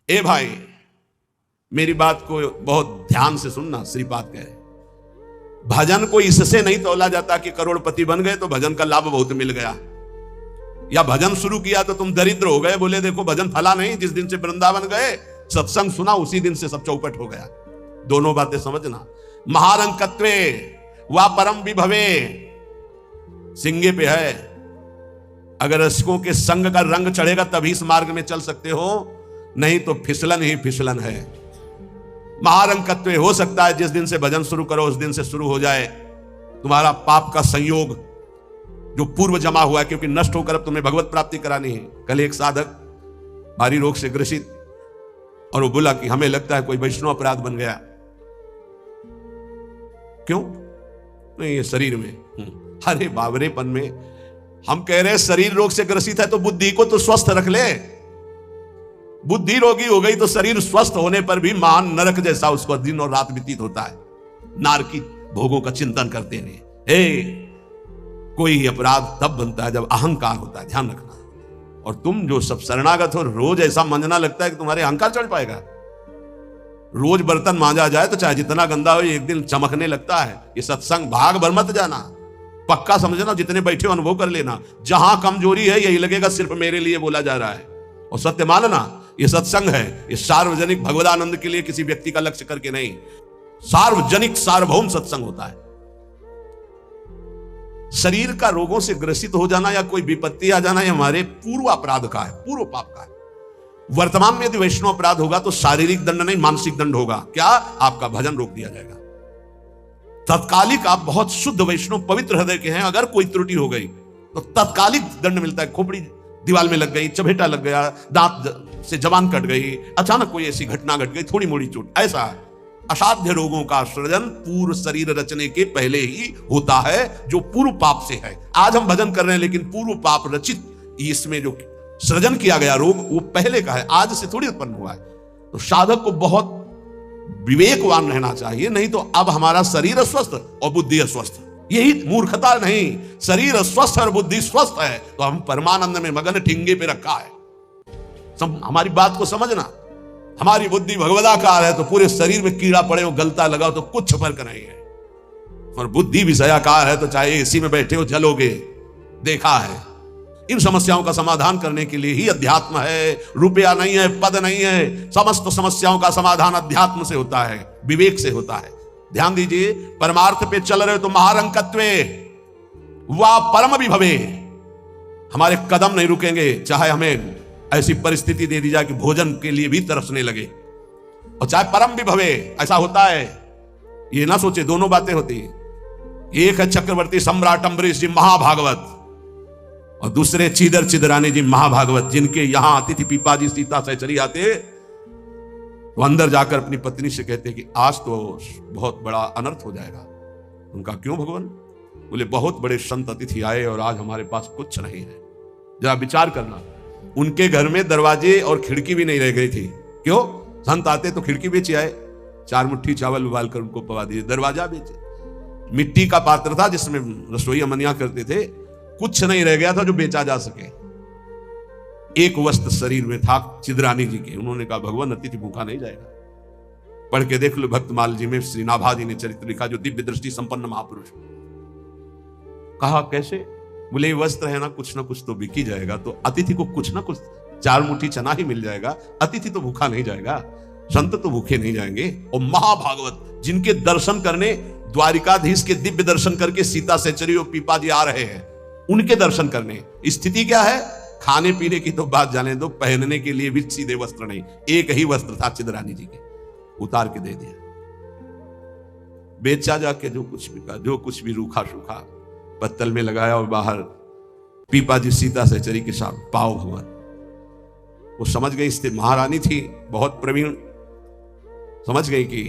ए भाई, मेरी बात को बहुत ध्यान से सुनना। श्रीपाद कहे भजन को इससे नहीं तौला जाता कि करोड़पति बन गए तो भजन का लाभ बहुत मिल गया, या भजन शुरू किया तो तुम दरिद्र हो गए। बोले देखो भजन फला नहीं, जिस दिन से वृंदावन गए सत्संग सुना उसी दिन से सब चौपट हो गया। दोनों बातें समझना। महारंकत्वे वा परम विभवे सिंगे पे है। अगर रसिकों के संग का रंग चढ़ेगा तभी इस मार्ग में चल सकते हो, नहीं तो फिसलन ही फिसलन है। महारंकत्व हो सकता है जिस दिन से भजन शुरू करो उस दिन से शुरू हो जाए तुम्हारा पाप का संयोग जो पूर्व जमा हुआ है, क्योंकि नष्ट होकर अब तुम्हें भगवत प्राप्ति करानी है। कल एक साधक भारी रोग से ग्रसित, और वो बोला कि हमें लगता है कोई वैष्णव अपराध बन गया। क्यों? नहीं, ये शरीर में। अरे बावरेपन में हम कह रहे हैं शरीर रोग से ग्रसित है तो बुद्धि को तो स्वस्थ रख ले। बुद्धि रोगी हो गई तो शरीर स्वस्थ होने पर भी महान नरक जैसा उसको दिन और रात व्यतीत होता है, नारकी भोगों का चिंतन करते हुए। कोई अपराध तब बनता है जब अहंकार होता है, ध्यान रखना। और तुम जो सब शरणागत हो, रोज ऐसा मंजना लगता है कि तुम्हारे अहंकार चढ़ पाएगा। रोज बर्तन मांजा जाए तो चाहे जितना गंदा हो एक दिन चमकने लगता है। ये सत्संग भाग भर मत जाना, पक्का समझना। जितने बैठे हो अनुभव कर लेना, जहां कमजोरी है यही लगेगा सिर्फ मेरे लिए बोला जा रहा है। और सत्य मानना, ये सत्संग है, ये सार्वजनिक भगवदानंद के लिए किसी व्यक्ति का लक्ष्य करके नहीं, सार्वजनिक सार्वभौम सत्संग होता है। शरीर का रोगों से ग्रसित हो जाना या कोई विपत्ति आ जाना, ये हमारे पूर्व अपराध का है, पूर्व पाप का है। वर्तमान में यदि वैष्णव अपराध होगा तो शारीरिक दंड नहीं, मानसिक दंड होगा। क्या? आपका भजन रोक दिया जाएगा। तत्कालिक आप बहुत शुद्ध वैष्णव पवित्र हृदय के हैं, अगर कोई त्रुटि हो गई तो तत्कालिक दंड मिलता है। खोपड़ी दीवार में लग गई, चबेटा लग गया, दांत से जबान कट गई, अचानक कोई ऐसी घटना घट गई, थोड़ी मोड़ी चोट, ऐसा है। असाध्य रोगों का सृजन पूर्व शरीर रचने के पहले ही होता है, जो पूर्व पाप से है। आज हम भजन कर रहे हैं लेकिन पूर्व पाप रचित इसमें जो सृजन किया गया रोग वो पहले का है, आज से थोड़ी उत्पन्न हुआ है। तो साधक को बहुत विवेकवान रहना चाहिए, नहीं तो अब हमारा शरीर अस्वस्थ और बुद्धि अस्वस्थ, यही मूर्खता नहीं। शरीर स्वस्थ और बुद्धि स्वस्थ है तो हम परमानंद में मगन ठिंगे पे रखा है। हमारी बात को समझना। हमारी बुद्धि भगवदाकार है तो पूरे शरीर में कीड़ा पड़े हो, गलता लगाओ तो कुछ फर्क नहीं है। और बुद्धि विषयाकार है तो चाहे एसी में बैठे हो जलोगे, देखा है। इन समस्याओं का समाधान करने के लिए ही अध्यात्म है, रुपया नहीं है, पद नहीं है। समस्त समस्याओं का समाधान अध्यात्म से होता है, विवेक से होता है। ध्यान दीजिए, परमार्थ पे चल रहे हो तो महारंकत्वे वा परम विभवे, हमारे कदम नहीं रुकेंगे चाहे हमें ऐसी परिस्थिति दे दी जाए कि भोजन के लिए भी तरसने लगे, और चाहे परम विभवे। ऐसा होता है, ये ना सोचे दोनों बातें होती हैं। एक है चक्रवर्ती सम्राट अम्बरीश जी महाभागवत, और दूसरे चीदर चिदरानी जी महाभागवत, जिनके यहां अतिथि पीपाजी सीता सहचरी आते वो अंदर जाकर अपनी पत्नी से कहते कि आज तो बहुत बड़ा अनर्थ हो जाएगा। उनका क्यों भगवान? बोले बहुत बड़े संत अतिथि आए और आज हमारे पास कुछ नहीं है। जरा विचार करना, उनके घर में दरवाजे और खिड़की भी नहीं रह गई थी। क्यों? संत आते तो खिड़की बेचे आए, 4 मुट्ठी चावल उबाल कर उनको पवा दिए, दरवाजा बेचे। मिट्टी का पात्र था जिसमें रसोई अमनिया करते थे, कुछ नहीं रह गया था जो बेचा जा सके। एक वस्त्र शरीर में था चिदरानी जी के। उन्होंने कहा भगवान अतिथि भूखा नहीं जाएगा। पढ़ के देख लो भक्तमाल जी में श्री नाभाजी ने चरित्र लिखा, जो दिव्य दृष्टि संपन्न महापुरुष। कहा कैसे? बोले वस्त्र है ना कुछ तो बिक ही जाएगा, तो अतिथि को कुछ ना कुछ 4 मुट्ठी चना ही मिल जाएगा, अतिथि तो भूखा नहीं जाएगा, संत तो भूखे नहीं जाएंगे। और महाभागवत जिनके दर्शन करने द्वारिकाधीश के दिव्य दर्शन करके सीता सहचरी और पीपाजी आ रहे हैं, उनके दर्शन करने। स्थिति क्या है? खाने पीने की तो बात जाने दो, पहनने के लिए भी सीधे वस्त्र नहीं। एक ही वस्त्र था चिदरानी जी के, उतार के दे दिया। बेचा जाके जो कुछ भी का, जो कुछ भी रूखा सूखा पत्तल में लगाया, और बाहर पीपाजी सीता सहचरी के साथ पाओ भगवान। वो समझ गई, स्थिति महारानी थी बहुत प्रवीण, समझ गई कि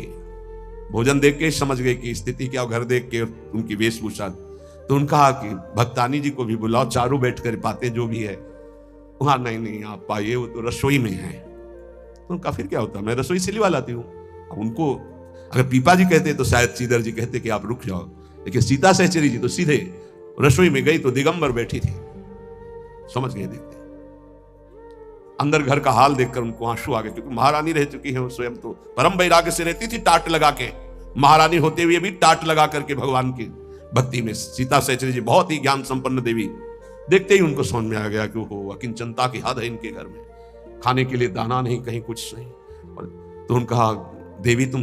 भोजन देख के समझ गई कि स्थिति क्या, घर देख के उनकी वेशभूषा। तो उनका कहा कि भक्तानी जी को भी बुलाओ, चारों बैठ कर बातें जो भी है। वहां नहीं आप पाइए, वो तो रसोई में है। तो उनका फिर क्या होता, मैं रसोई से लिवा लाती हूँ। उनको अगर पीपा जी कहते तो शायद चीदर जी कहते कि आप रुक जाओ, लेकिन सीता सहचरी जी तो सीधे रसोई में गई तो दिगंबर बैठी थी। समझ गए? देखते अंदर घर का हाल देखकर उनको आंसू आ गए, क्योंकि महारानी रह चुकी है वो स्वयं तो परम वैराग्य से रहती थी, टाट लगा के। महारानी होते हुए भी टाट लगा करके भगवान की भक्ति में। सीता सहचरी जी बहुत ही ज्ञान संपन्न देवी, देखते ही उनको समझ में आ गया कि वो अकिंचनता की हद है इनके घर में, खाने के लिए दाना नहीं, कहीं कुछ नहीं। और तो उन्होंने कहा, देवी तुम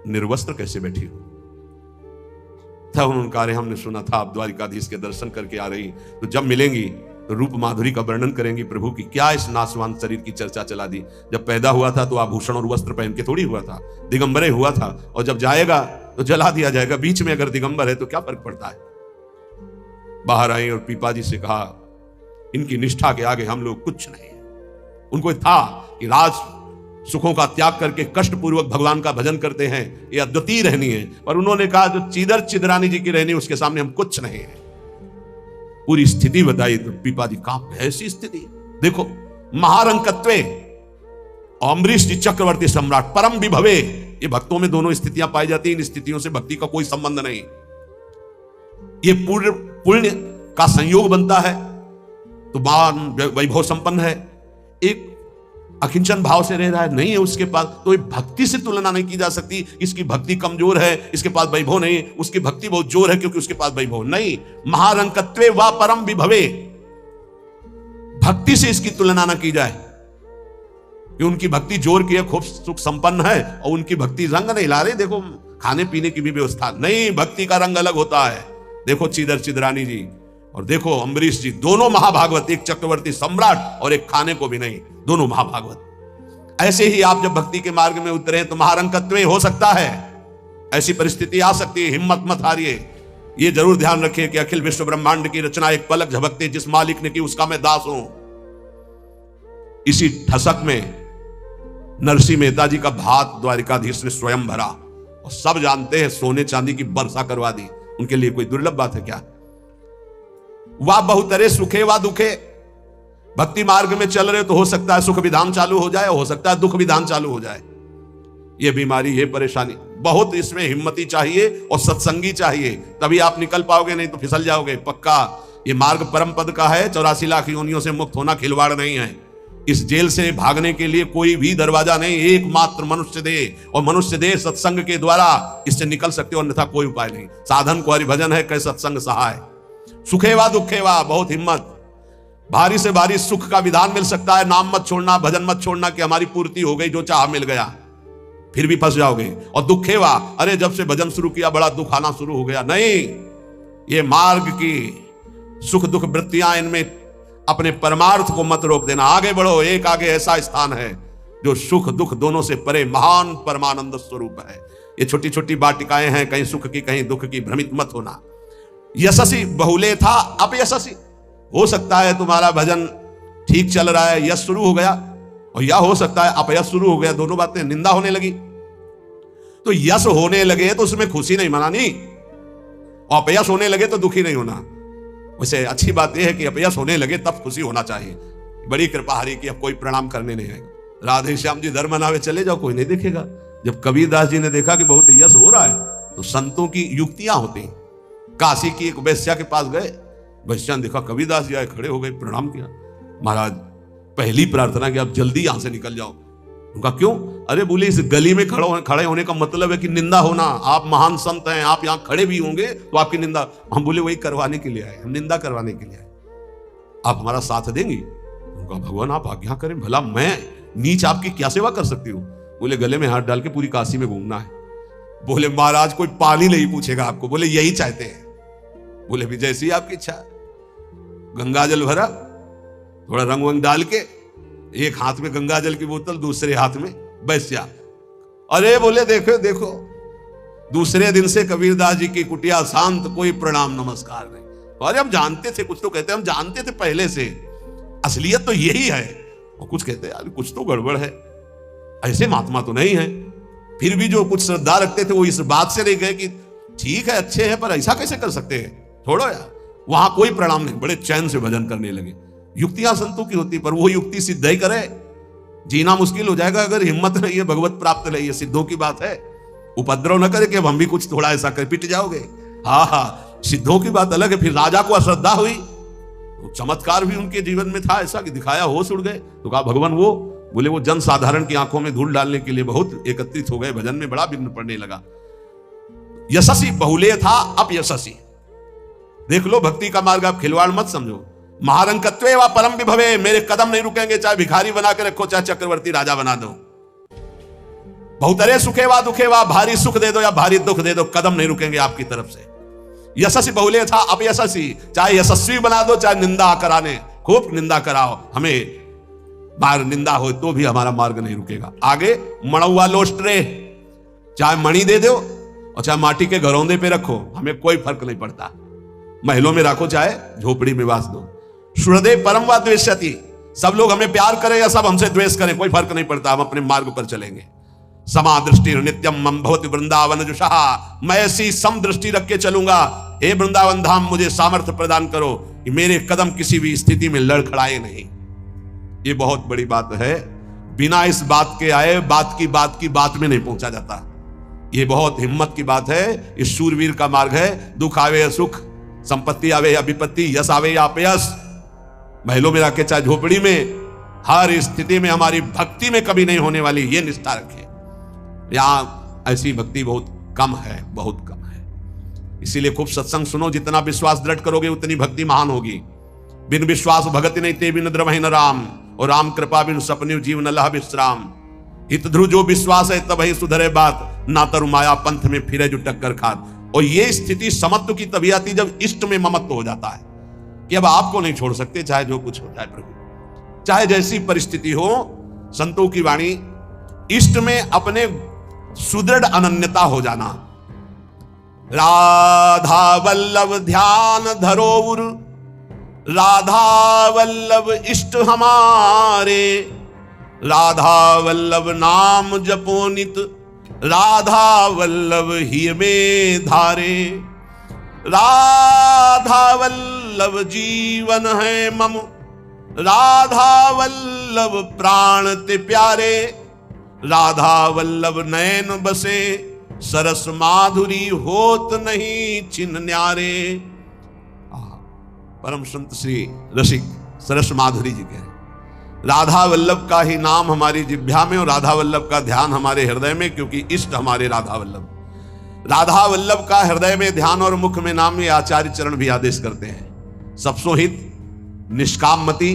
निर्वस्त्र कैसे बैठी हो? तब उन्होंने कहा, हमने सुना था आप द्वारिकाधीश के दर्शन करके आ रही, तो जब मिलेंगी तो रूप माधुरी का वर्णन करेंगी प्रभु की। क्या इस नासवान शरीर की चर्चा चला दी? जब पैदा हुआ था तो आभूषण और वस्त्र पहन के थोड़ी हुआ था, दिगंबरे हुआ था, और जब जाएगा तो जला दिया जाएगा। बीच में अगर दिगंबर है तो क्या फर्क पड़ता है? बाहर आई और पीपा जी से कहा, इनकी निष्ठा के आगे हम लोग कुछ नहीं। उनको था कि राज सुखों का त्याग करके कष्ट पूर्वक भगवान का भजन करते हैं, ये अद्वितीय रहनी है। पर उन्होंने कहा जो चीदर चिदरानी जी की रहनी, उसके सामने हम कुछ नहीं है। पूरी स्थिति बताई तो पीपा जी कांप गए। ऐसी स्थिति देखो, महारंकत्वे, अम्बरीश जी चक्रवर्ती सम्राट, परम विभवे, ये भक्तों में दोनों स्थितियां पाई जाती हैं। इन स्थितियों से भक्ति का कोई संबंध नहीं, ये पूर्ण पुण्य का संयोग बनता है तो मान वैभव संपन्न है। एक अकिंचन भाव से रह रहा है, नहीं है उसके पास, तो ये भक्ति से तुलना नहीं की जा सकती। इसकी भक्ति कमजोर है, इसके पास वैभव नहीं, उसकी भक्ति बहुत जोर है क्योंकि उसके पास वैभव नहीं। महारंकत्वे व परम विभवे, भक्ति से इसकी तुलना ना की जाए कि उनकी भक्ति जोर की है, खूब सुख संपन्न है, और उनकी भक्ति रंग नहीं ला रही। देखो खाने पीने की भी व्यवस्था नहीं, भक्ति का रंग अलग होता है। देखो चीदर चिदरानी जी और देखो अम्बरीश जी, दोनों महाभागवत, एक चक्रवर्ती सम्राट और एक खाने को भी नहीं, दोनों महाभागवत। ऐसे ही आप जब भक्ति के मार्ग में उतरे तो महारंकत्व हो सकता है, ऐसी परिस्थिति आ सकती है, हिम्मत मत हारिए। ये जरूर ध्यान रखिए कि अखिल विश्व ब्रह्मांड की रचना एक पलक झपकते जिस मालिक ने की, उसका मैं दास हूं। इसी ठसक में नरसिंह मेहता जी का भात द्वारिकाधीश ने स्वयं भरा, और सब जानते हैं सोने चांदी की वर्षा करवा दी। उनके लिए कोई दुर्लभ बात है क्या? वाह बहुतरे सुखे वा दुखे, भक्ति मार्ग में चल रहे तो हो सकता है सुख विधान चालू हो जाए, हो सकता है दुख विधान चालू हो जाए। ये बीमारी, ये परेशानी, बहुत इसमें हिम्मती चाहिए और सत्संगी चाहिए, तभी आप निकल पाओगे, नहीं तो फिसल जाओगे पक्का। ये मार्ग परम पद का है, 84 लाख योनियों से मुक्त होना खिलवाड़ नहीं है। इस जेल से भागने के लिए कोई भी दरवाजा नहीं, एकमात्र मनुष्य देह, और मनुष्य देह सत्संग के द्वारा इससे निकल सकते हो, अन्यथा कोई उपाय नहीं। साधन को हरिभजन है, कै सत्संग सहाय। सुखेवा दुखेवा, बहुत हिम्मत। भारी से भारी सुख का विधान मिल सकता है, नाम मत छोड़ना, भजन मत छोड़ना कि हमारी पूर्ति हो गई, जो चाह मिल गया, फिर भी फंस जाओगे। और दुखेवा, अरे जब से भजन शुरू किया बड़ा दुख आना शुरू हो गया, नहीं। ये मार्ग की सुख दुख वृत्तियां, इनमें अपने परमार्थ को मत रोक देना, आगे बढ़ो। एक आगे ऐसा स्थान है जो सुख दुख दोनों से परे महान परमानंद स्वरूप है। ये छोटी छोटी वाटिकाएं हैं, कहीं सुख की कहीं दुख की, भ्रमित मत होना। यशसी बहुले था अपयशसी, हो सकता है तुम्हारा भजन ठीक चल रहा है, यश शुरू हो गया, और या हो सकता है अपयश शुरू हो गया, दोनों बातें, निंदा होने लगी। तो यश होने लगे तो उसमें खुशी नहीं मनानी, और अपयश होने लगे तो दुखी नहीं होना। वैसे अच्छी बात यह है कि अपयश होने लगे तब खुशी होना चाहिए। बड़ी कृपा हरी की अब कोई प्रणाम करने नहीं आएगा। राधे श्याम जी धर्म मनावे चले जाओ, कोई नहीं देखेगा। जब कबीरदास जी ने देखा कि बहुत यश हो रहा है, तो संतों की युक्तियां होती हैं। काशी की एक वैश्या के पास गए, वैश्या ने देखा कबीरदास जी आए, खड़े हो गए, प्रणाम किया। महाराज पहली प्रार्थना कि आप जल्दी यहां से निकल जाओ। उनका क्यों? अरे बोले इस गली में खड़े होने का मतलब है कि निंदा होना। आप महान संत हैं, आप यहां खड़े भी होंगे तो आपकी निंदा। हम बोले वही करवाने के लिए आए, हम निंदा करवाने के लिए आए, आप हमारा साथ देंगी? उनका भगवान आप आज्ञा करें, भला मैं नीच आपकी क्या सेवा कर सकती हूँ? बोले गले में हाथ डाल के पूरी काशी में घूमना है। बोले महाराज कोई पानी नहीं पूछेगा आपको। बोले यही चाहते हैं। बोले भी जैसी आपकी इच्छा। गंगा जल भरा, थोड़ा रंग वंग डाल के, एक हाथ में गंगा जल की बोतल, दूसरे हाथ में वैश्या। अरे बोले देखो देखो, दूसरे दिन से कबीरदास जी की कुटिया शांत, कोई प्रणाम नमस्कार नहीं। अरे हम जानते थे, कुछ तो कहते हम जानते थे पहले से, असलियत तो यही है। और कुछ कहते यार कुछ तो गड़बड़ है, ऐसे महात्मा तो नहीं है। फिर भी जो कुछ श्रद्धा रखते थे वो इस बात से नहीं गए कि ठीक है अच्छे हैं, पर ऐसा कैसे कर सकते हैं, छोड़ो यार। वहां कोई प्रणाम नहीं, बड़े चैन से भजन करने लगे। युक्तियां संतों की होती, पर वो युक्ति सिद्ध ही करे, जीना मुश्किल हो जाएगा अगर हिम्मत नहीं है, भगवत प्राप्त नहीं है। सिद्धों की बात है, उपद्रव न करे कि हम भी कुछ थोड़ा ऐसा कर पिट जाओगे। हाँ हाँ, सिद्धों की बात अलग है। फिर राजा को अश्रद्धा हुई, तो चमत्कार भी उनके जीवन में था ऐसा कि दिखाया, होश उड़ गए। तो कहा भगवान वो, बोले वो जन साधारण की आंखों में धूल डालने के लिए बहुत एकत्रित हो गए, भजन में बड़ा विघ्न पड़ने लगा। यशस्वी बहुलेय था, अपयशस्वी। देख लो भक्ति का मार्ग, आप खिलवाड़ मत समझो। महारंकत्वे व परम विभवे, मेरे कदम नहीं रुकेंगे, चाहे भिखारी बना के रखो, चाहे चक्रवर्ती राजा बना दो। बहुतरे सुखे वा दुखे वा, भारी सुख दे दो या भारी दुख दे दो, कदम नहीं रुकेंगे आपकी तरफ से। यशस्वी बहुलेय था, अपयशस्वी, चाहे यशस्वी बना दो, चाहे निंदा कराने, खूब निंदा कराओ, हमें बार निंदा हो तो भी हमारा मार्ग नहीं रुकेगा। आगे मणुआ लोस्ट्रे, चाहे मणि दे दो और चाहे माटी के घरौंदे पे रखो, हमें कोई फर्क नहीं पड़ता। महलों में रखो चाहे झोपड़ी में वास दो। हृदय परम व द्वेष्यति, सब लोग हमें प्यार करें या सब हमसे द्वेष करें, कोई फर्क नहीं पड़ता, हम अपने मार्ग पर चलेंगे। समा दृष्टि नित्यम मम भवति वृंदावन जुषा, मैं ऐसी सम दृष्टि रख के चलूंगा। हे वृंदावन धाम, मुझे सामर्थ्य प्रदान करो कि मेरे कदम किसी भी स्थिति में लड़खड़ाए नहीं। ये बहुत बड़ी बात है, बिना इस बात के आए बात की बात में नहीं पहुंचा जाता। ये बहुत हिम्मत की बात है, इस शूरवीर का मार्ग है। दुख आवे या सुख, संपत्ति आवे या विपत्ति, यश आवे या अपयश, महलों में रखे चाहे झोपड़ी में, हर स्थिति में हमारी भक्ति में कभी नहीं होने वाली, ये निष्ठा रखें। यहां ऐसी भक्ति बहुत कम है, बहुत कम है। इसीलिए खूब सत्संग सुनो, जितना विश्वास दृढ़ करोगे उतनी भक्ति महान होगी। बिन विश्वास भगति नहीं ते बिन द्रवहि न राम, और राम कृपा बिन सपने जीवन लह विश्राम। हित ध्रुव जो विश्वास है तब ही सुधरे बात, ना तरु माया पंथ में फिरे जो टक्कर खात। और ये स्थिति समत्व की तभी आती जब इष्ट में ममत्व हो जाता है कि अब आपको नहीं छोड़ सकते, चाहे जो कुछ हो जाए प्रभु, चाहे जैसी परिस्थिति हो। संतों की वाणी, इष्ट में अपने सुदृढ़ अनन्यता हो जाना। राधा वल्लभ ध्यान धरोउर, राधा वल्लभ इष्ट हमारे, राधा वल्लभ नाम जपो नित, राधा वल्लभ ही में धारे। राधा वल्लभ जीवन है मम, राधा वल्लभ प्राण ते प्यारे, राधा वल्लभ नयन बसे, सरस माधुरी होत नहीं छिन न्यारे। परम संत श्री रसिक सरस माधुरी जी कह रहे, राधा वल्लभ का ही नाम हमारी जिह्वा में और राधा वल्लभ का ध्यान हमारे हृदय में, क्योंकि इष्ट हमारे राधा वल्लभ। राधा वल्लभ का हृदय में ध्यान और मुख में नाम, ये आचार्य चरण भी आदेश करते हैं। सबसो हित निष्काम मति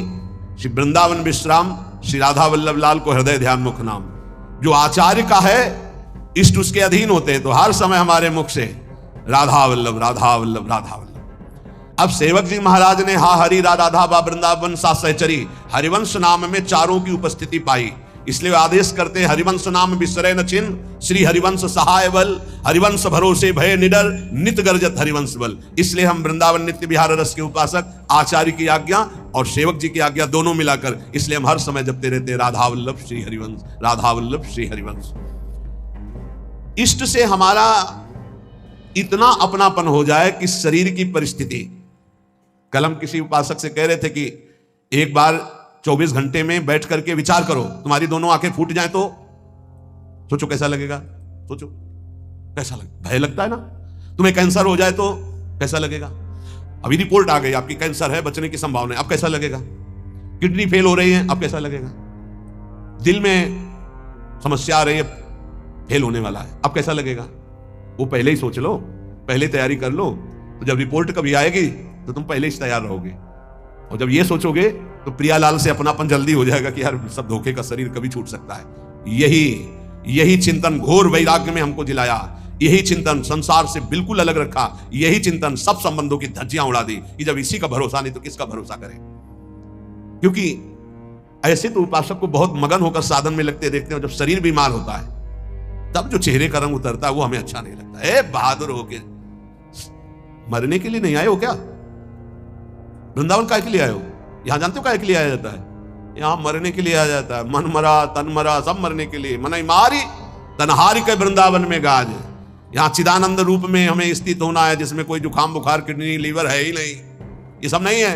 श्री वृंदावन विश्राम, श्री राधा वल्लभ लाल को हृदय ध्यान मुख नाम। जो आचार्य का है, इष्ट उसके अधीन होते हैं, तो हर समय हमारे मुख से राधा वल्लभ राधा वल्लभ राधा वल्लभ। अब सेवक जी महाराज ने हा हरि राधा बा वृंदावन सा सहचरी, हरिवंश नाम में चारों की उपस्थिति पाई, इसलिए आदेश करते हैं हरिवंश नाम बिसरे न चिन्ह, श्री हरिवंश सहाय बल, हरिवंश भरोसे भय निडर, नित गर्जत हरिवंश बल। इसलिए हम वृंदावन नित्य विहार रस के उपासक, आचार्य की आज्ञा और सेवक जी की आज्ञा दोनों मिलाकर, इसलिए हम हर समय जपते रहते राधा वल्लभ श्री हरिवंश, राधा वल्लभ श्री हरिवंश। इष्ट से हमारा इतना अपनापन हो जाए कि शरीर की परिस्थिति, कल हम किसी उपासक से कह रहे थे कि एक बार 24 घंटे में बैठ करके विचार करो, तुम्हारी दोनों आंखें फूट जाए तो सोचो कैसा लगेगा। सोचो कैसा लगेगा, भय लगता है ना। तुम्हें कैंसर हो जाए तो कैसा लगेगा। अभी रिपोर्ट आ गई आपकी कैंसर है, बचने की संभावना है, अब कैसा लगेगा। किडनी फेल हो रही है, अब कैसा लगेगा। दिल में समस्या आ रही है, फेल होने वाला है, अब कैसा लगेगा। वो पहले ही सोच लो, पहले तैयारी कर लो, तो जब रिपोर्ट कभी आएगी तो तुम पहले ही तैयार रहोगे। और जब ये सोचोगे तो प्रियालाल से अपनापन जल्दी हो जाएगा कि यार सब धोखे का शरीर कभी छूट सकता है। यही चिंतन घोर वैराग्य में हमको जिलाया, यही चिंतन संसार से बिल्कुल अलग रखा, यही चिंतन सब संबंधों की धज्जियां उड़ा दी कि जब इसी का भरोसा नहीं तो किसका भरोसा करें। क्योंकि ऐसे तो उपासक को बहुत मगन होकर साधन में लगते देखते हैं, जब शरीर बीमार होता है तब जो चेहरे का रंग उतरता है वो हमें अच्छा नहीं लगता। ए बहादुर होके मरने के लिए नहीं आए हो क्या? वृंदावन काहे के लिए आए हो? यहां जानते हो काहे के लिए आया जाता है? यहां मरने के लिए आया जाता है। मन मरा तन मरा सब मरने के लिए। मन मारी तनहारी के वृंदावन में गाज। यहां चिदानंद रूप में हमें स्थित होना है, जिसमें कोई जुकाम बुखार किडनी लीवर है ही नहीं। ये सब नहीं है।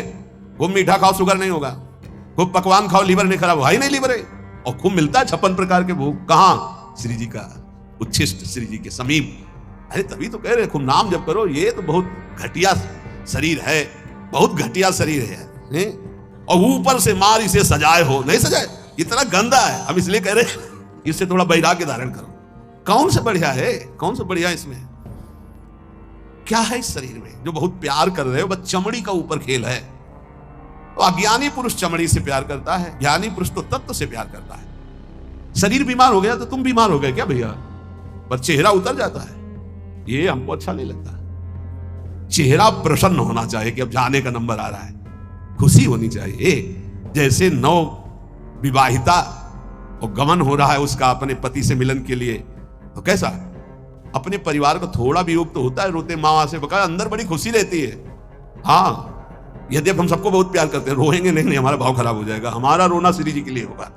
खूब मीठा खाओ शुगर नहीं होगा, खूब पकवान खाओ लीवर नहीं खराब, है ही नहीं लीवर है। और खूब मिलता है 56 प्रकार के भोग। कहां? श्री जी का उच्छिष्ट, श्री जी के समीप। अरे तभी तो कह रहे खूब नाम जप करो। ये तो बहुत घटिया शरीर है, बहुत घटिया शरीर है। हैं? और ऊपर से मार इसे सजाए हो, नहीं सजाए, इतना गंदा है। हम इसलिए कह रहे हैं इससे थोड़ा वैराग्य धारण करो। कौन सा बढ़िया है, कौन सा बढ़िया इसमें क्या है इस शरीर में जो बहुत प्यार कर रहे हो? बस चमड़ी का ऊपर खेल है। तो अज्ञानी पुरुष चमड़ी से प्यार करता है, ज्ञानी पुरुष तो तत्व से प्यार करता है। शरीर बीमार हो गया तो तुम बीमार हो गए क्या भैया? पर चेहरा उतर जाता है, ये हमको अच्छा नहीं लगता। चेहरा प्रसन्न होना चाहिए कि अब जाने का नंबर आ रहा है, खुशी होनी चाहिए। जैसे नव विवाहिता और गमन हो रहा है उसका अपने पति से मिलन के लिए, तो कैसा अपने परिवार को थोड़ा भी योग तो होता है, रोते माँ से बका, अंदर बड़ी खुशी रहती है। हाँ, यदि हम सबको बहुत प्यार करते हैं, रोएंगे नहीं, हमारा भाव खराब हो जाएगा। हमारा रोना श्री जी के लिए होगा।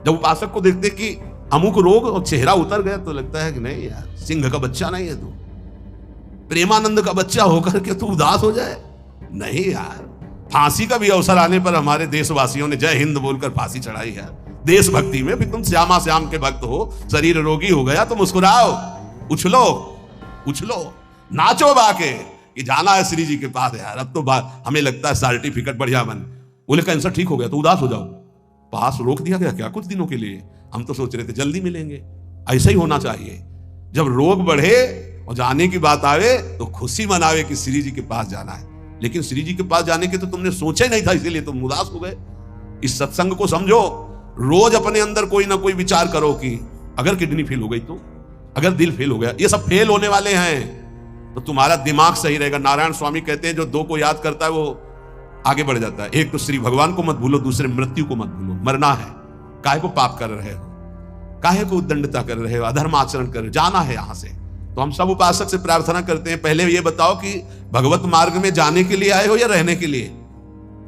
जब उपासक को देखते कि अमुक रोग और चेहरा उतर गया तो लगता है कि नहीं यार, सिंह का बच्चा नहीं है तू, प्रेमानंद का बच्चा होकर के तू उदास हो जाए। नहीं यार, फांसी का भी अवसर आने पर हमारे देशवासियों ने जय हिंद बोलकर फांसी चढ़ाई है देशभक्ति में। फिर तुम श्यामा श्याम के भक्त हो, शरीर रोगी हो गया तो मुस्कुराओ, उछलो उछलो, नाचो बाके कि जाना है श्री जी के पास यार। अब तो हमें लगता है सर्टिफिकेट बढ़िया बन, बोले कैंसर ठीक हो गया तो उदास हो जाओ, पास रोक दिया गया क्या कुछ दिनों के लिए? हम तो सोच रहे थे जल्दी मिलेंगे। ऐसा ही होना चाहिए, जब रोग बढ़े और जाने की बात आवे तो खुशी मनावे कि श्री जी के पास जाना है। लेकिन श्री जी के पास जाने के तो तुमने सोचा ही नहीं था, इसीलिए तुम उदास हो गए। इस सत्संग को समझो, रोज अपने अंदर कोई ना कोई विचार करो कि अगर किडनी फेल हो गई तो, अगर दिल फेल हो गया, ये सब फेल होने वाले हैं तो तुम्हारा दिमाग सही रहेगा। नारायण स्वामी कहते हैं जो दो को याद करता है वो आगे बढ़ जाता है। एक तो श्री भगवान को मत भूलो, दूसरे मृत्यु को मत भूलो। मरना है, काहे को पाप कर रहे हो, काहे को उद्दंडता कर रहे हो, अधर्म आचरण कर रहे हो, जाना है यहां से। तो हम सब उपासक से प्रार्थना करते हैं, पहले ये बताओ कि भगवत मार्ग में जाने के लिए आए हो या रहने के लिए?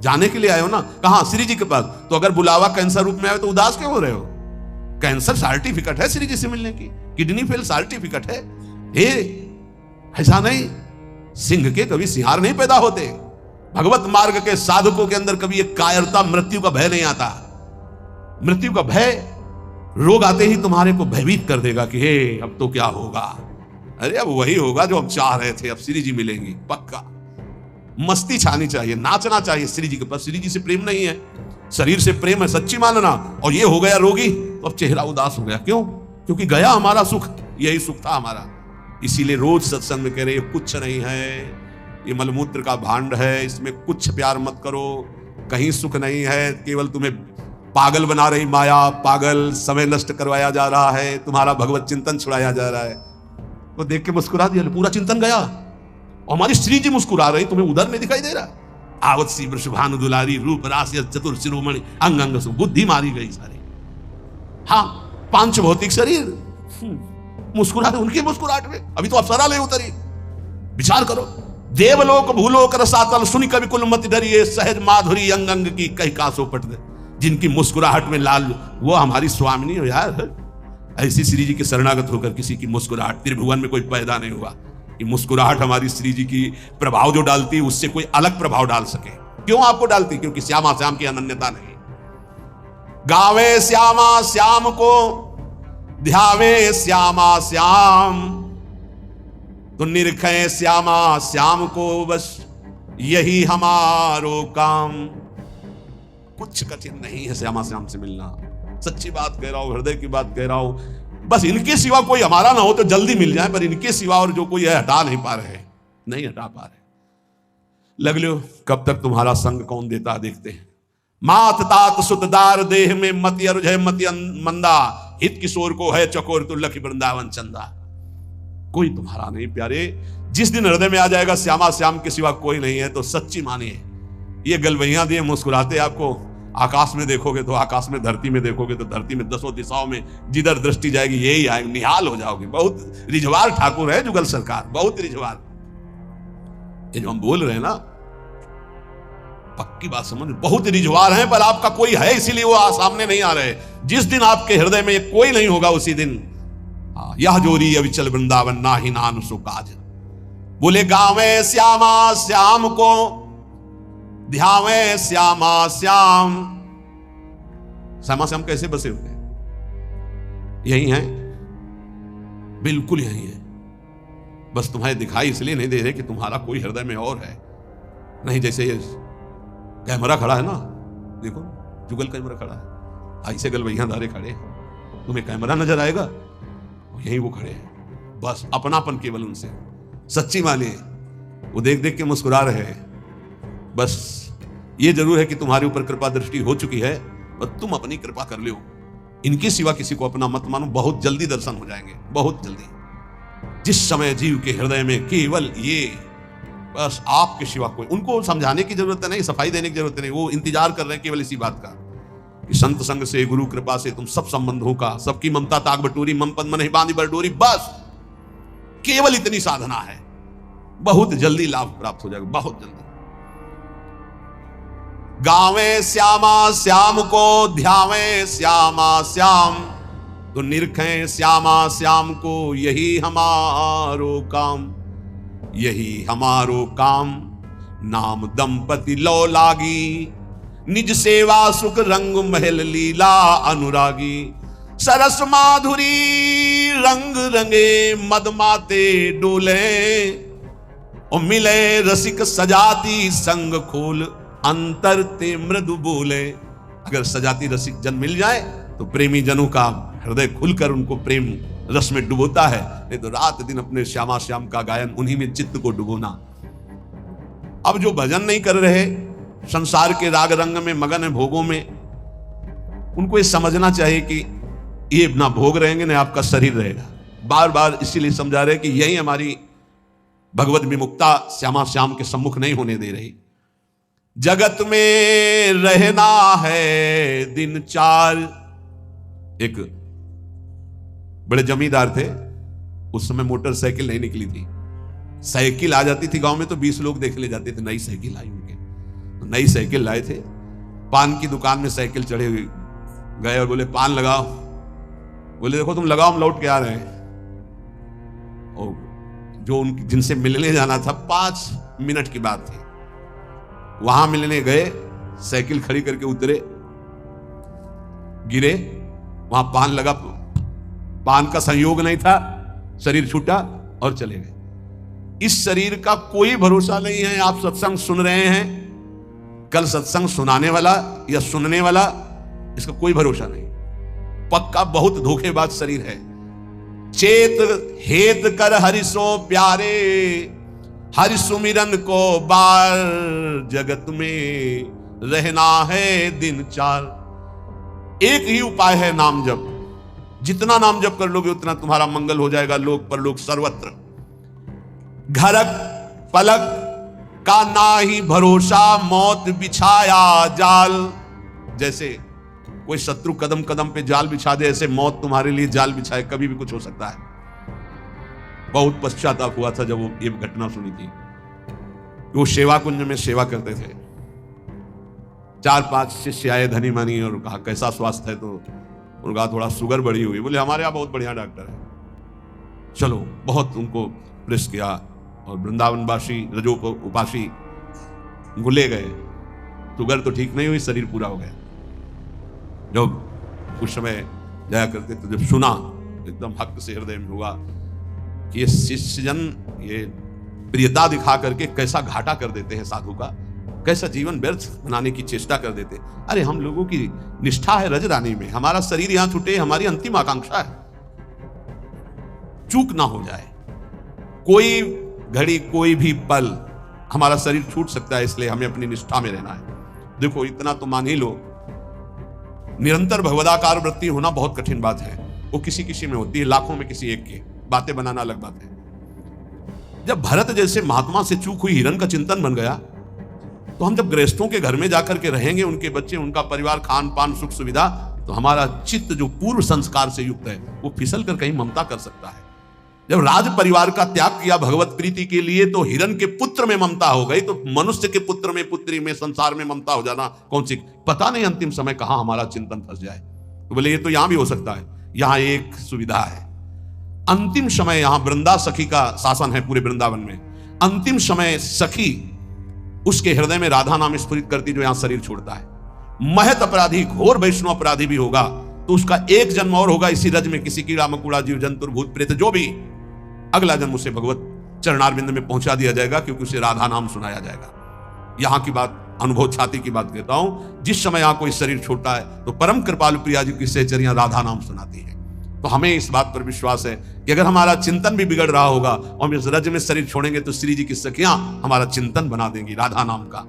जाने के लिए आए हो ना। कहां? श्री जी के पास। तो अगर बुलावा कैंसर रूप में आए तो उदास क्यों हो रहे हो? कैंसर सर्टिफिकेट है श्री जी से मिलने की, किडनी फेल सर्टिफिकेट है। ऐसा नहीं, सिंह के कभी सिंहार नहीं पैदा होते। भगवत मार्ग के साधकों के अंदर कभी एक कायरता, मृत्यु का भय नहीं आता। मृत्यु का भय, रोग आते ही तुम्हारे को भयभीत कर देगा कि हे अब तो क्या होगा। अरे अब वही होगा जो हम चाह रहे थे, अब श्री जी मिलेंगी पक्का। मस्ती छानी चाहिए, नाचना चाहिए श्री जी के पास। श्री जी से प्रेम नहीं है, शरीर से प्रेम है, सच्ची मानना। और ये हो गया रोगी तो अब चेहरा उदास हो गया, क्यों? क्योंकि गया हमारा सुख, यही सुख था हमारा। इसीलिए रोज सत्संग में कह रहे कुछ नहीं है, ये मलमूत्र का भांड है, इसमें कुछ प्यार मत करो, कहीं सुख नहीं है, केवल तुम्हें पागल बना रही माया, पागल समय नष्ट करवाया जा रहा है, तुम्हारा भगवत चिंतन छुड़ाया जा रहा है। तो देख के मुस्कुरा दिया, पूरा चिंतन गया। और हमारी श्री जी मुस्कुरा रही, तुम्हें उधर नहीं दिखाई दे रहा। आवत सी वृषभानु दुलारी, रूप राशि चतुर शिरोमणि, अंग अंग सु बुद्धि मारी गई सारी। हाँ, पांच भौतिक शरीर मुस्कुरा रहे, उनकी मुस्कुराहट में अभी तो अप्सरा ले उतरी। विचार करो, देवलोक भूलोक रसातल सुनि कवि कुल मति डरिए, सहज माधुरी अंग अंग की कही कासो पट दे। जिनकी मुस्कुराहट में लाल, वो हमारी स्वामिनी हो यार। ऐसी श्री जी के शरणागत होकर किसी की मुस्कुराहट, त्रिभुवन में कोई पैदा नहीं हुआ कि मुस्कुराहट हमारी श्री जी की प्रभाव जो डालती उससे कोई अलग प्रभाव डाल सके। क्यों आपको डालती? क्योंकि श्यामा श्याम की अनन्यता नहीं। गावे श्यामा श्याम को, ध्यावे श्यामा श्याम, तो निरखे श्यामा श्याम को, बस यही हमारो काम। कुछ कठिन नहीं है श्यामा श्याम से मिलना, सच्ची बात कह रहा हूं, हृदय की बात कह रहा हूं। बस इनके सिवा कोई हमारा ना हो तो जल्दी मिल जाए, पर इनके सिवा और जो कोई है हटा नहीं पा रहे, नहीं हटा पा रहे। लग लो कब तक तुम्हारा संग कौन देता देखते हैं। मात तात सुतदार देह में मति अरुज है मति मंदा, हित किशोर को है चकोर तो लखी वृंदावन चंदा। कोई तुम्हारा नहीं प्यारे। जिस दिन हृदय में आ जाएगा श्यामा श्याम के सिवा कोई नहीं है, तो सच्ची मानिए ये गलवैया दिए मुस्कुराते आपको। आकाश में देखोगे तो आकाश में, धरती में देखोगे तो धरती में, दसों दिशाओं में जिधर दृष्टि जाएगी यही आएगी, निहाल हो जाओगे। बहुत रिझवार ठाकुर है जुगल सरकार, बहुत रिझवार। ये जो हम बोल रहे हैं ना, पक्की बात समझ, बहुत रिझवार हैं, पर आपका कोई है इसीलिए वो सामने नहीं आ रहे। जिस दिन आपके हृदय में कोई नहीं होगा उसी दिन यह जोरी अविचल वृंदावन ना ही नान सो काज। बोले गावे श्यामा श्याम को, ध्यावे श्यामा श्याम। श्यामा श्याम कैसे बसे हुए हैं? यही हैं, बिल्कुल यही है। बस तुम्हारे दिखाई इसलिए नहीं दे रहे कि तुम्हारा कोई हृदय में और है। नहीं, जैसे कैमरा खड़ा है ना, देखो जुगल कैमरा खड़ा है, ऐसे गलवैया दारे खड़े हैं, तुम्हें कैमरा नजर आएगा, यहीं वो खड़े हैं, बस अपनापन केवल उनसे, सच्ची माने वो देख देख के मुस्कुरा रहे हैं। बस ये जरूर है कि तुम्हारे ऊपर कृपा दृष्टि हो चुकी है और तुम अपनी कृपा कर लो, इनके सिवा किसी को अपना मत मानो, बहुत जल्दी दर्शन हो जाएंगे, बहुत जल्दी। जिस समय जीव के हृदय में केवल ये, बस आपके सिवा कोई, उनको समझाने की जरूरत नहीं, सफाई देने की जरूरत नहीं, वो इंतजार कर रहे हैं केवल इसी बात का कि संत संग से, गुरु कृपा से तुम सब संबंधों का, सबकी ममता ताक बटोरी, मम पद मन ही बांधी बरडोरी, बस केवल इतनी साधना है, बहुत जल्दी लाभ प्राप्त हो जाएगा, बहुत जल्दी। गावे श्यामा श्याम को, ध्यावे श्यामा श्याम, तो निरखें श्यामा श्याम को, यही हमारो काम, यही हमारो काम। नाम दंपति लो लागी, निज सेवा सुख रंग महल लीला अनुरागी। सरस माधुरी रंग रंगे, मद माते डोले, और मिले रसिक सजाती संग खोल, अंतर ते मृदु बोले। अगर सजाती रसिक जन मिल जाए तो प्रेमी जनों का हृदय खुलकर उनको प्रेम रस में डुबोता है, नहीं तो रात दिन अपने श्यामा श्याम का गायन, उन्हीं में चित्त को डुबोना। अब जो भजन नहीं कर रहे, संसार के राग रंग में मगन है, भोगों में, उनको ये समझना चाहिए कि ये ना भोग रहेंगे ना आपका शरीर रहेगा। बार बार इसीलिए समझा रहे कि यही हमारी भगवत विमुक्ता श्यामा श्याम के सम्मुख नहीं होने दे रही। जगत में रहना है दिन चार। एक बड़े जमींदार थे, उस समय मोटरसाइकिल नहीं निकली थी, साइकिल आ जाती थी गांव में तो 20 लोग देख ले जाते थे, नई साइकिल आई उनके, तो नई साइकिल लाए थे, पान की दुकान में साइकिल चढ़े हुए गए और बोले पान लगाओ, बोले देखो तुम लगाओ हम लौट के आ रहे हैं। और जो उन जिनसे मिलने जाना था 5 मिनट की बात थी, वहां मिलने गए, साइकिल खड़ी करके उतरे, गिरे, वहां पान लगा, पान का संयोग नहीं था, शरीर छूटा और चले गए। इस शरीर का कोई भरोसा नहीं है। आप सत्संग सुन रहे हैं, कल सत्संग सुनाने वाला या सुनने वाला, इसका कोई भरोसा नहीं, पक्का बहुत धोखेबाज शरीर है। चेत हेत कर हरिसो प्यारे, हरि सुमिरन को बार, जगत में रहना है दिन चार। एक ही उपाय है नाम जप, जितना नाम जप कर लोगे उतना तुम्हारा मंगल हो जाएगा, लोक परलोक सर्वत्र। घरक पलक का ना ही भरोसा, मौत बिछाया जाल। जैसे कोई शत्रु कदम कदम पे जाल बिछा दे, ऐसे मौत तुम्हारे लिए जाल बिछाए, कभी भी कुछ हो सकता है। बहुत पश्चाताप हुआ था जब वो ये घटना सुनी थी। वो सेवा कुंज में सेवा करते थे, 4-5 शिष्य आए धनी मनी और कहा कैसा स्वास्थ्य है, तो उन्होंने कहा थोड़ा शुगर बढ़ी हुई। बोले हमारे यहाँ बहुत बढ़िया डॉक्टर है, चलो। बहुत उनको प्रेस किया और वृंदावनवासी रजोप उपासी ले गए। शुगर तो ठीक नहीं हुई, शरीर पूरा हो गया। जब उस समय जाया करते थे, जब सुना एकदम हक से हृदय में हुआ कि ये शिष्यजन ये प्रियता दिखा करके कैसा घाटा कर देते हैं साधु का, कैसा जीवन व्यर्थ बनाने की चेष्टा कर देते। अरे हम लोगों की निष्ठा है रजरानी में, हमारा शरीर यहां छूटे हमारी अंतिम आकांक्षा है, चूक ना हो जाए। कोई घड़ी कोई भी पल हमारा शरीर छूट सकता है, इसलिए हमें अपनी निष्ठा में रहना है। देखो इतना तो मान ही लो, निरंतर भगवदाकार वृत्ति होना बहुत कठिन बात है। वो किसी किसी में होती है, लाखों में किसी एक के। बातें बनाना अलग बात है। जब भरत जैसे महात्मा से चूक हुई हिरण का चिंतन बन गया, तो हम जब गृहस्थों के घर में जाकर के रहेंगे, उनके बच्चे, उनका परिवार, खान पान, सुख सुविधा, तो हमारा चित्त जो पूर्व संस्कार से युक्त है वो फिसल कर कहीं ममता कर सकता है। जब राज परिवार का त्याग किया भगवत प्रीति के लिए, तो हिरण के पुत्र में ममता हो गई, तो मनुष्य के पुत्र में, पुत्री में, संसार में ममता हो जाना कौन सी, पता नहीं अंतिम समय कहां हमारा चिंतन फंस जाए। तो बोले ये तो यहां भी हो सकता है। यहां एक सुविधा है, अंतिम समय यहां वृंदा सखी का शासन है पूरे वृंदावन में। अंतिम समय सखी उसके हृदय में राधा नाम स्फुरित करती, जो यहां शरीर छोड़ता है। महत अपराधी, घोर वैष्णव अपराधी भी होगा तो उसका एक जन्म और होगा इसी रज में, किसी कीड़ा मकुड़ा, जीव जंतु, भूत प्रेत, जो भी, अगला जन्म उसे भगवत चरणारविंद में पहुंचा दिया जाएगा, क्योंकि उसे राधा नाम सुनाया जाएगा। यहां की बात अनुभव छाती की बात कहता हूं, जिस समय यहां कोई शरीर छोटा है तो परम कृपालु प्रिया जी की सहचरियां राधा नाम सुनाती है। तो हमें इस बात पर विश्वास है कि अगर हमारा चिंतन भी बिगड़ रहा होगा और हम इस रज में शरीर छोड़ेंगे तो श्री जी की सखियां हमारा चिंतन बना देंगी राधा नाम का।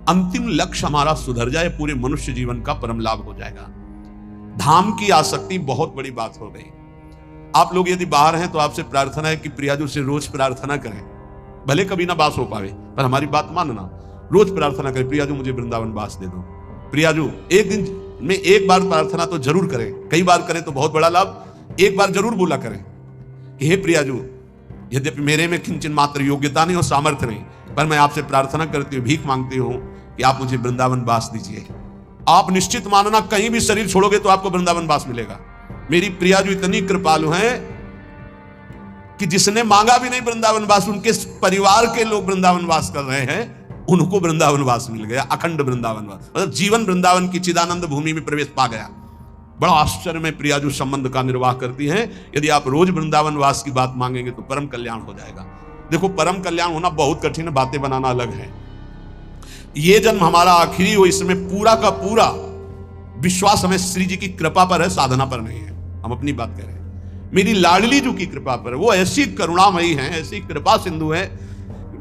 अंतिम लक्ष्य हमारा सुधर जाए, पूरे मनुष्य जीवन का परम लाभ हो जाएगा। धाम की आसक्ति बहुत बड़ी बात हो गई। आप लोग यदि बाहर हैं तो आपसे प्रार्थना है कि प्रियाजू से रोज प्रार्थना करें, भले कभी ना बास हो पावे पर हमारी बात मानना, रोज प्रार्थना करें, प्रियाजू मुझे वृंदावन बास दे दो। प्रियाजू एक दिन में एक बार प्रार्थना तो जरूर करें, कई बार करें तो बहुत बड़ा लाभ, एक बार जरूर बोला करें कि हे प्रियाजू, यद्यपि मेरे में किंचन मात्र योग्यता नहीं और सामर्थ्य नहीं, पर मैं आपसे प्रार्थना करती हूँ, भीख मांगती हूँ कि आप मुझे वृंदावन बास दीजिए। आप निश्चित मानना कहीं भी शरीर छोड़ोगे तो आपको वृंदावन वास मिलेगा। मेरी प्रियाजू इतनी कृपालु हैं कि जिसने मांगा भी नहीं वृंदावन वास, उनके परिवार के लोग वृंदावन वास कर रहे हैं, उनको वृंदावन वास मिल गया, अखंड वृंदावन वास, मतलब जीवन वृंदावन की चिदानंद भूमि में प्रवेश पा गया। बड़ा आश्चर्य में प्रियाजू संबंध का निर्वाह करती हैं। यदि आप रोज वृंदावन वास की बात मांगेंगे तो परम कल्याण हो जाएगा। देखो, परम कल्याण होना बहुत कठिन है, बातें बनाना अलग है। ये जन्म हमारा आखिरी हो, इसमें पूरा का पूरा विश्वास हमें श्री जी की कृपा पर है, साधना पर नहीं है। हम अपनी बात कह रहे हैं, मेरी लाडली जी की कृपा पर। वो ऐसी करुणामयी हैं, ऐसी कृपा सिंधु है,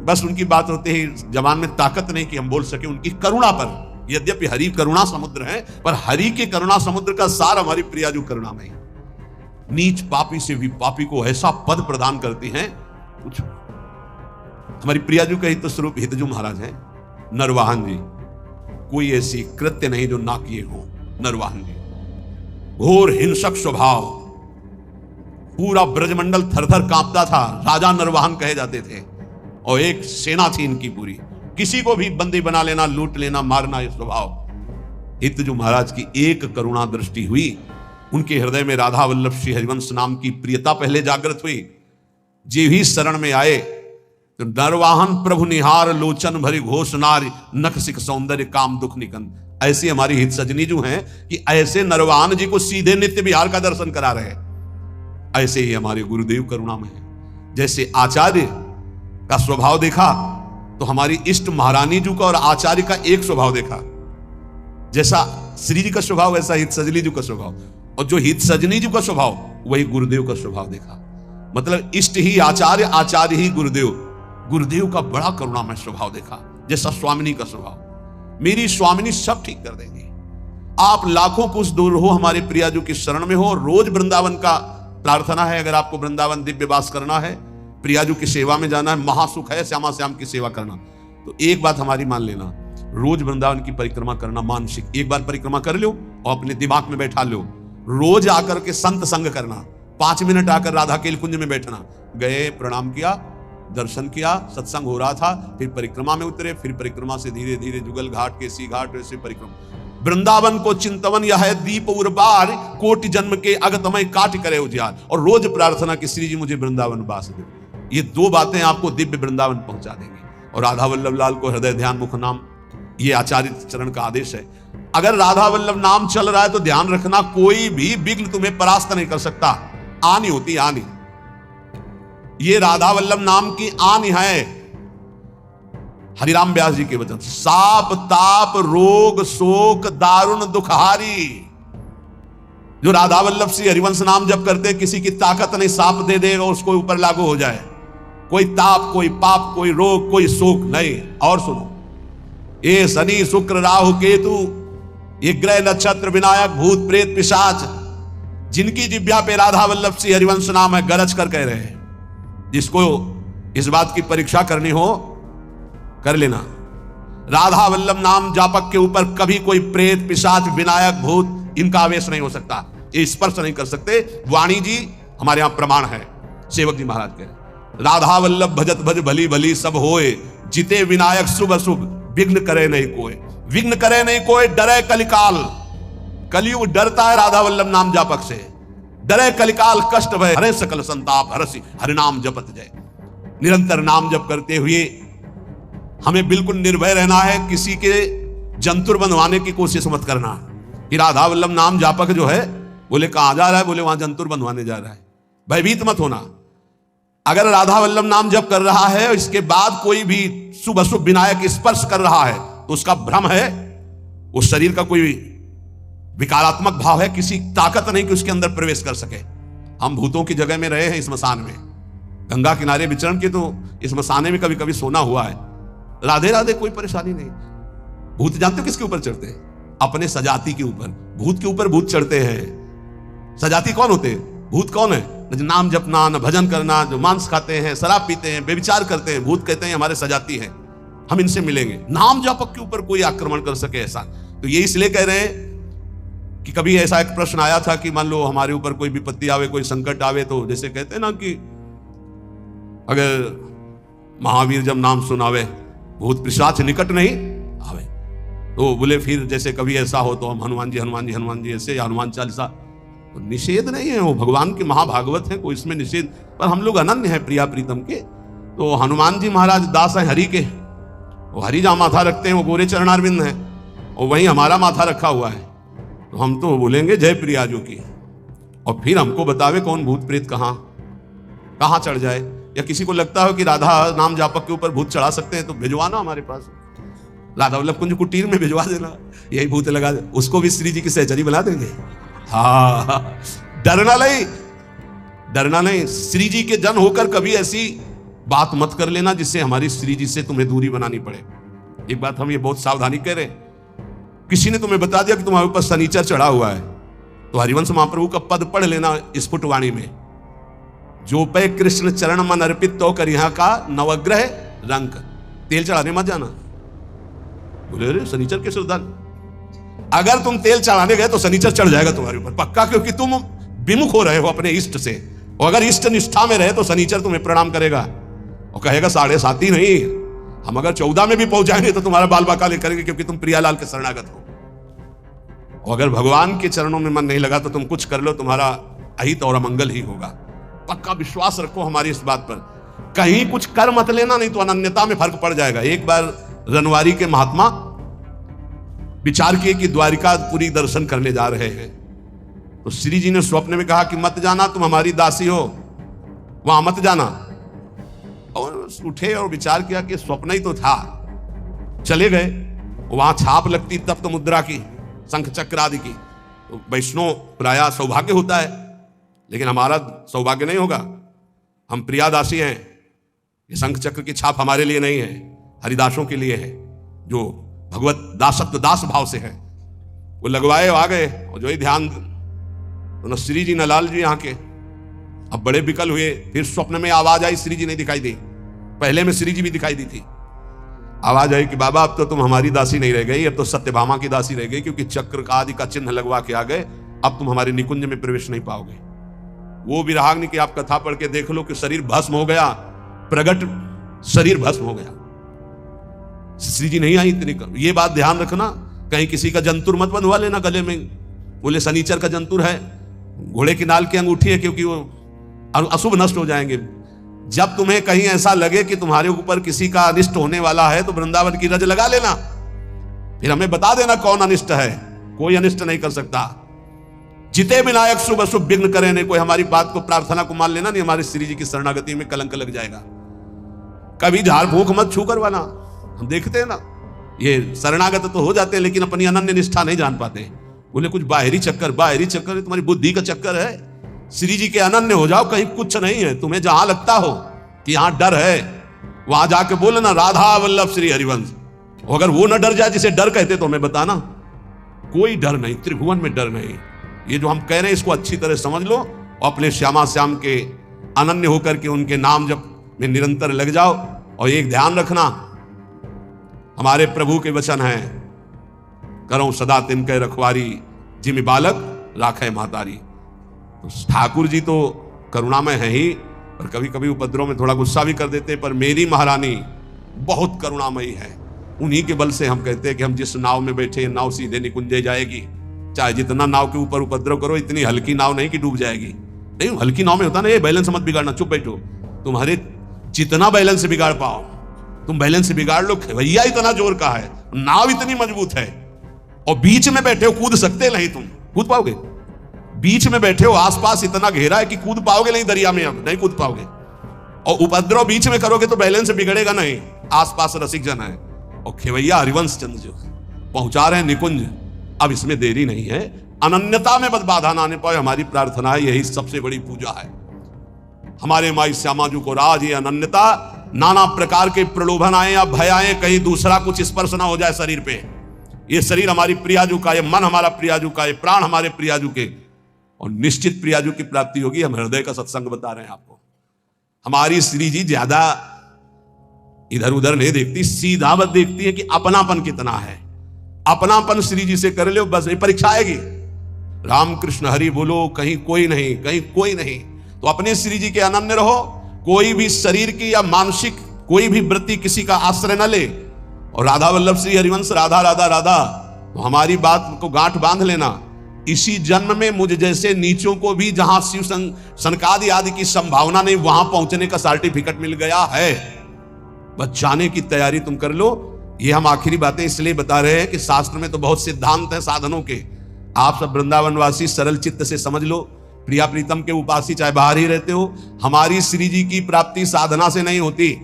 बस उनकी बात होते ही जबान में ताकत नहीं कि हम बोल सके उनकी करुणा पर। यद्यपि हरि करुणा समुद्र है, पर हरि के करुणा समुद्र का सार हमारी प्रियाजू करुणामयी। नीच पापी से भी पापी को ऐसा पद प्रदान करती हैं, कुछ हमारी प्रियाजू का ही तो स्वरूप हितजू महाराज है, नरवाहन जी। कोई ऐसी कृत्य नहीं जो ना किए हो नरवाहन जी। घोर हिंसक स्वभाव, पूरा ब्रजमंडल थरथर कांपता था, राजा नरवाहन कहे जाते थे, और एक सेना थी इनकी पूरी, किसी को भी बंदी बना लेना, लूट लेना, मारना, ये स्वभाव। हितजू महाराज की एक करुणा दृष्टि हुई, उनके हृदय में राधा वल्लभ श्री हरिवंश नाम की प्रियता पहले जागृत हुई। जे भी शरण में आए तो नरवाहन प्रभु निहार, लोचन भरी घोष नारी, नख सिख सौंदर्य काम दुख निकंद। ऐसी हमारी हित सजनी जो हैं कि ऐसे नरवाहन जी को सीधे नित्य विहार का दर्शन करा रहे हैं। ऐसे ही हमारे गुरुदेव करुणा में है। जैसे आचार्य का स्वभाव देखा तो हमारी इष्ट महारानी जी का और आचार्य का एक स्वभाव देखा। जैसा श्री जी का स्वभाव वैसा हित सजनी जी का स्वभाव, और जो हित सजनी जी का स्वभाव वही गुरुदेव का स्वभाव देखा। मतलब इष्ट ही आचार्य, आचार्य ही गुरुदेव, गुरुदेव का बड़ा करुणामय स्वभाव देखा। जैसा स्वामिनी का स्वभाव, मेरी स्वामिनी सब ठीक कर देंगे। आप लाखों कुछ दूर हो, हमारे प्रियाजू की शरण में हो, रोज वृंदावन का प्रार्थना है। अगर आपको वृंदावन दिव्य वास करना है, प्रियाजू की सेवा में जाना है, महासुख है श्यामा श्याम की सेवा करना, तो एक बात हमारी मान लेना, रोज वृंदावन की परिक्रमा करना। मानसिक एक बार परिक्रमा कर लो और अपने दिमाग में बैठा लो, रोज आकर के संत संग करना, 5 मिनट आकर राधा केल कुंज में बैठना, गए प्रणाम किया, दर्शन किया, सत्संग हो रहा था, फिर परिक्रमा में उतरे, फिर परिक्रमा से धीरे धीरे जुगल घाट, केसी घाट, वैसे परिक्रमा। वृंदावन को चिंतवन यह है दीप उर्बार, कोटि जन्म के अगतमय काट करे उजियार। और रोज प्रार्थना कि श्री जी मुझे वृंदावन वास दे। ये 2 बातें आपको दिव्य वृंदावन पहुंचा देंगी। और राधा वल्लभ लाल को हृदय ध्यान मुख नाम, ये आचार्य चरण का आदेश है। अगर राधा वल्लभ नाम चल रहा है तो ध्यान रखना, कोई भी विघ्न तुम्हें परास्त नहीं कर सकता। आनी होती आनी, ये राधा वल्लभ नाम की आन है। हरिराम व्यास जी के वचन, साप ताप रोग शोक दारुण दुखहारी। जो राधा वल्लभ श्री हरिवंश नाम जब करते, किसी की ताकत नहीं, साप दे देगा उसको ऊपर लागू हो जाए। कोई ताप, कोई पाप, कोई रोग, कोई शोक नहीं। और सुनो, ये शनि शुक्र राहु केतु, ये ग्रह नक्षत्र विनायक भूत प्रेत पिशाच, जिनकी जिब्या पे राधा वल्लभ श्री हरिवंश नाम है, गरज कर कह रहे हैं। जिसको इस बात की परीक्षा करनी हो कर लेना। राधा वल्लभ नाम जापक के ऊपर कभी कोई प्रेत पिशाच विनायक भूत इनका आवेश नहीं हो सकता, ये स्पर्श नहीं कर सकते। वाणी जी हमारे यहां प्रमाण है। सेवक जी महाराज कह रहे, राधा वल्लभ भजत भज भली भली सब होए, जिते विनायक शुभ अशुभ विघ्न करे नहीं कोई। विघ्न करे नहीं कोई, डरे कलिकाल। कलयुग डरता है राधा वल्लभ नाम जापक से। डरे कलिकाल कष्ट भय, हरे सकल संताप हरसि हरिनाम जपत जय। निरंतर नाम जप करते हुए हमें बिल्कुल निर्भय रहना है, किसी के जंतुर बंधवाने की कोशिश मत करना कि राधा वल्लभ नाम जापक जो है, बोले कहां जा रहा है, बोले वहां जंतुर बंधवाने जा रहा है। भयभीत मत होना। अगर राधा वल्लभ नाम जप कर रहा है और इसके बाद कोई भी शुभ अशुभ विनायक स्पर्श कर रहा है तो उसका भ्रम है, उस शरीर का कोई विकारात्मक भाव है, किसी ताकत नहीं कि उसके अंदर प्रवेश कर सके। हम भूतों की जगह में रहे हैं, स्मशान में, गंगा किनारे विचरण के, तो स्मशाने में कभी कभी सोना हुआ है। राधे राधे, कोई परेशानी नहीं। भूत जानते हो किसके ऊपर चढ़ते हैं? अपने सजाती के ऊपर। भूत के ऊपर भूत चढ़ते हैं। सजाती कौन होते हैं? भूत कौन है? न नाम जपना, न भजन करना, जो मांस खाते हैं, शराब पीते हैं, बेविचार करते हैं, भूत कहते हैं हमारे सजाती है, हम इनसे मिलेंगे। नाम जपक के ऊपर कोई आक्रमण कर सके ऐसा, तो ये इसलिए कह रहे हैं कि कभी ऐसा एक प्रश्न आया था कि मान लो हमारे ऊपर कोई विपत्ति आवे, कोई संकट आवे, तो जैसे कहते हैं ना कि अगर महावीर जब नाम सुनावे भूत पिशाच निकट नहीं आवे, तो बोले फिर जैसे कभी ऐसा हो तो हम हनुमान जी हनुमान जी हनुमान जी ऐसे, या हनुमान चालीसा। तो निषेध नहीं है, वो भगवान के महाभागवत है, कोई इसमें निषेध, पर हम लोग अनन्य है प्रिया प्रीतम के। तो हनुमान जी महाराज दास हैं हरि के, वो हरि जहाँ माथा रखते हैं वो गोरे चरणारविंद है, और वहीं हमारा माथा रखा हुआ है, तो हम तो बोलेंगे जय प्रियाजू की। और फिर हमको बतावे कौन भूत प्रेत कहाँ चढ़ जाए। या किसी को लगता हो कि राधा नाम जापक के ऊपर भूत चढ़ा सकते हैं तो भिजवाना हमारे पास, राधा वल्लभ कुंज कुटीर में भिजवा देना, यही भूत लगा दे, उसको भी श्री जी की सहचरी बना देंगे। हाँ, डरना नहीं, डरना नहीं। श्री जी के जन होकर कभी ऐसी बात मत कर लेना जिससे हमारी श्री जी से तुम्हें दूरी बनानी पड़े। एक बात हम ये बहुत सावधानी कह रहे हैं, किसी ने तुम्हें बता दिया कि तुम्हारे ऊपर शनिचर चढ़ा हुआ है, तो हरिवंश महाप्रभु का पद पढ़ लेना स्फुटवाणी में, जो पे कृष्ण चरण मन अर्पित तो कर यहाँ का नवग्रह रंग। तेल चढ़ाने मत जाना। बोले अरे शनिचर के श्रद्धा, अगर तुम तेल चढ़ाने गए तो शनिचर चढ़ जाएगा तुम्हारे ऊपर पक्का, क्योंकि तुम विमुख हो रहे हो अपने इष्ट से। और अगर इष्ट निष्ठा में रहे तो शनिचर तुम्हें प्रणाम करेगा और कहेगा 7.5 नहीं, हम अगर 14 में भी पहुंच जाएंगे तो तुम्हारा बाल बाका ले करेंगे, क्योंकि तुम प्रियालाल के शरणागत हो। और अगर भगवान के चरणों में मन नहीं लगा तो तुम कुछ कर लो, तुम्हारा अहित और अमंगल ही होगा। पक्का विश्वास रखो हमारी इस बात पर। कहीं कुछ कर मत लेना, नहीं तो अनन्यता में फर्क पड़ जाएगा। एक बार रनवारी के महात्मा विचार किए कि द्वारिकापुरी दर्शन करने जा रहे हैं, तो श्री जी ने स्वप्न में कहा कि मत जाना, तुम हमारी दासी हो, वहां मत जाना। और उठे और विचार किया कि स्वप्न ही तो था, चले गए। वहां छाप लगती तप्त मुद्रा की, शंख चक्र आदि की, तो वैष्णव प्रायः सौभाग्य होता है, लेकिन हमारा सौभाग्य नहीं होगा। हम प्रियादासी हैं, ये शंख चक्र की छाप हमारे लिए नहीं है, हरिदासों के लिए है, जो भगवत दासत्व दास भाव से है। वो लगवाए आ गए, और जो ही ध्यान, तो न श्री जी न लाल जी यहाँ के। अब बड़े विकल हुए, फिर स्वप्न में आवाज आई, श्री जी नहीं दिखाई दी, पहले में श्री जी भी दिखाई दी थी। आवाज आई कि बाबा अब तो तुम हमारी दासी नहीं रह गई, अब तो सत्यभामा की दासी रह गई, क्योंकि चक्र का आदि का चिन्ह लगवा के आ गए, अब तुम हमारे निकुंज में प्रवेश नहीं पाओगे। वो विराग्नि की आप कथा पढ़ के देख लो कि शरीर भस्म हो गया, प्रगट शरीर भस्म हो गया। श्री जी नहीं आई इतनी। ये बात ध्यान रखना, कहीं किसी का जंतुर मत बंधवा लेना गले में, बोले शनिचर का जंतुर है, घोड़े की नाल की अंगूठी है, क्योंकि वो अशुभ नष्ट हो जाएंगे। जब तुम्हें कहीं ऐसा लगे कि तुम्हारे ऊपर किसी का अनिष्ट होने वाला है तो वृंदावन की रज लगा लेना, फिर हमें बता देना कौन अनिष्ट है। कोई अनिष्ट नहीं कर सकता। जिते विनायक शुभ अशुभ विघ्न करे नहीं, कोई हमारी बात को प्रार्थना को मान लेना नहीं, हमारी श्री जी की शरणागति में कलंक लग जाएगा। कभी झाड़ फूंक मत छू करवाना। हम देखते हैं ना, ये शरणागत तो हो जाते हैं लेकिन अपनी अनन्य निष्ठा नहीं जान पाते। बोले कुछ बाहरी चक्कर है, तुम्हारी बुद्धि का चक्कर है। श्री जी के अनन्य हो जाओ, कहीं कुछ नहीं है। तुम्हें जहां लगता हो कि यहां डर है, वहां जाके बोले ना राधा वल्लभ श्री हरिवंश। अगर वो न डर जाए जिसे डर कहते तो हमें बताना। कोई डर नहीं, त्रिभुवन में डर नहीं। ये जो हम कह रहे हैं इसको अच्छी तरह समझ लो, और अपने श्यामा श्याम के अनन्य होकर के उनके नाम जप में निरंतर लग जाओ। और एक ध्यान रखना, हमारे प्रभु के वचन हैं, करो सदा तिनके रखवारी, जिमि बालक राखे महतारी। तो ठाकुर जी तो करुणामय है ही, और कभी कभी उपद्रव में थोड़ा गुस्सा भी कर देते हैं, पर मेरी महारानी बहुत करुणामयी है। उन्हीं के बल से हम कहते हैं कि हम जिस नाव में बैठे, नाव सीधे निकुंजे जाएगी। चाहे जितना नाव के ऊपर उपद्रव करो, इतनी हल्की नाव नहीं कि डूब जाएगी। नहीं, हल्की नाव में होता ना, ये बैलेंस मत बिगाड़ना, चुप बैठो। तुम्हारे जितना बैलेंस बिगाड़ पाओ तुम बैलेंस बिगाड़ लो। भैया इतना जोर का है, नाव इतनी मजबूत है, और बीच में बैठे हो, कूद सकते नहीं, तुम कूद पाओगे? बीच में बैठे हो, आसपास इतना घेरा है कि कूद पाओगे नहीं दरिया में? अब नहीं कूद पाओगे। और उपद्रव बीच में करोगे तो बैलेंस बिगड़ेगा नहीं। आसपास रसिक जन है और खेवैया हरिवंश चंद्र जो पहुंचा रहे हैं निकुंज। अब इसमें देरी नहीं है, अनन्यता में बाधा ना आने पाए, हमारी प्रार्थना है, यही सबसे बड़ी पूजा है। हमारे माई श्यामा जी को राज ये अनन्यता, नाना प्रकार के प्रलोभन आए या भय आए, कहीं दूसरा कुछ स्पर्श ना हो जाए शरीर पे। ये शरीर हमारी प्रियाजू का, ये मन हमारा प्रियाजू का, ये प्राण हमारे प्रियाजू के, और निश्चित प्रियाजू की प्राप्ति होगी। हम हृदय का सत्संग बता रहे हैं आपको। हमारी श्री जी ज्यादा इधर उधर नहीं देखती, सीधा बस देखती है कि अपनापन कितना है। अपनापन श्री जी से कर लो बस, ये परीक्षा आएगी। रामकृष्ण हरि बोलो, कहीं कोई नहीं, कहीं कोई नहीं, तो अपने श्री जी के अनन्य रहो। कोई भी शरीर की या मानसिक कोई भी वृत्ति किसी का आश्रय न ले। और राधा वल्लभ श्री हरिवंश राधा राधा राधा, तो हमारी बात को गांठ बांध लेना। इसी जन्म में मुझ जैसे नीचों को भी जहां शिव सनकादि आदि की संभावना नहीं, वहां पहुंचने का सर्टिफिकेट मिल गया है। बस जाने की तैयारी तुम कर लो। ये हम आखिरी बातें इसलिए बता रहे हैं कि शास्त्र में तो बहुत सिद्धांत है साधनों के। आप सब वृंदावनवासी सरल चित्त से समझ लो। प्रिया प्रीतम के उपासी चाहे बाहर ही रहते हो, हमारी श्री जी की प्राप्ति साधना से नहीं होती।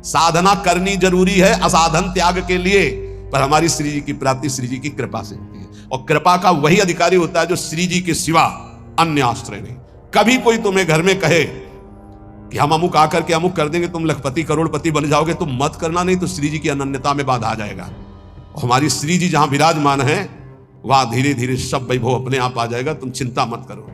साधना करनी जरूरी है असाधन त्याग के लिए, पर हमारी श्री जी की प्राप्ति श्री जी की कृपा से होती है। और कृपा का वही अधिकारी होता है जो श्री जी के सिवा अन्य आश्रय नहीं। कभी कोई तुम्हें घर में कहे कि हम अमुक आकर के अमुक कर देंगे, तुम लखपति करोड़पति बन जाओगे, तुम मत करना, नहीं तो श्री जी की अनन्यता में बाधा आ जाएगा। और हमारी श्री जी जहां विराजमान है वहां धीरे धीरे सब वैभव अपने आप आ जाएगा, तुम चिंता मत करो।